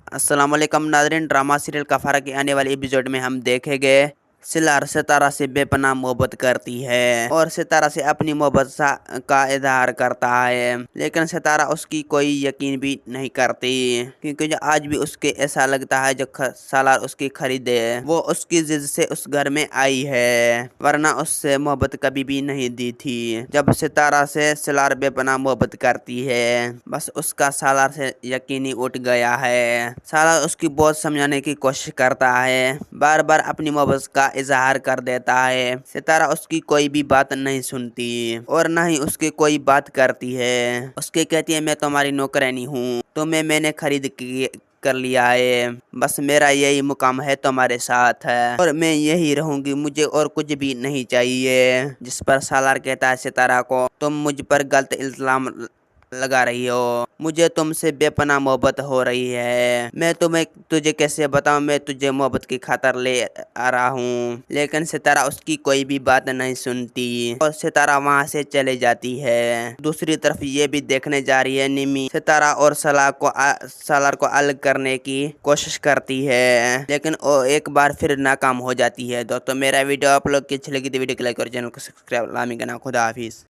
अस्सलाम वालेकुम नाज़रीन। ड्रामा सीरियल कफारा के आने वाले एपिसोड में हम देखेंगे सिलार सितारा से बेपनाह मोहब्बत करती है और सितारा से अपनी मोहब्बत का इजहार करता है, लेकिन सितारा उसकी कोई यकीन भी नहीं करती क्योंकि जो आज भी उसके ऐसा लगता है जो सालार उसकी खरीदे वो उसकी जिद से उस घर में आई है, वरना उससे मोहब्बत कभी भी नहीं दी थी। जब सितारा से सिलार बेपनाह मोहब्बत करती है, बस उसका सालार से यकीन ही उठ गया है। सालार उसकी बहुत समझाने की कोशिश करता है, बार बार अपनी मोहब्बत का इजहार कर देता है। सितारा उसकी कोई भी बात नहीं सुनती और न ही उसकी कोई बात करती है। उसके कहती है मैं तुम्हारी नौकरानी हूँ, तुम्हें मैंने खरीद कर लिया है, बस मेरा यही मुकाम है तुम्हारे साथ है और मैं यही रहूंगी, मुझे और कुछ भी नहीं चाहिए। जिस पर सालार कहता है सितारा को तुम मुझ पर गलत इल्जाम लगा रही हो, मुझे तुमसे बेपनाह मोहब्बत हो रही है, मैं तुझे कैसे बताऊं, मैं तुझे मोहब्बत की खातर ले आ रहा हूँ। लेकिन सितारा उसकी कोई भी बात नहीं सुनती और सितारा वहाँ से चले जाती है। दूसरी तरफ ये भी देखने जा रही है निमी सितारा और सालार को अलग करने की कोशिश करती है, लेकिन वो एक बार फिर नाकाम हो जाती है। दोस्तों मेरा वीडियो आप लोग की अच्छी लगी तो वीडियो को लाइक और चैनल को सब्सक्राइब लामी करना। खुदा हाफिज।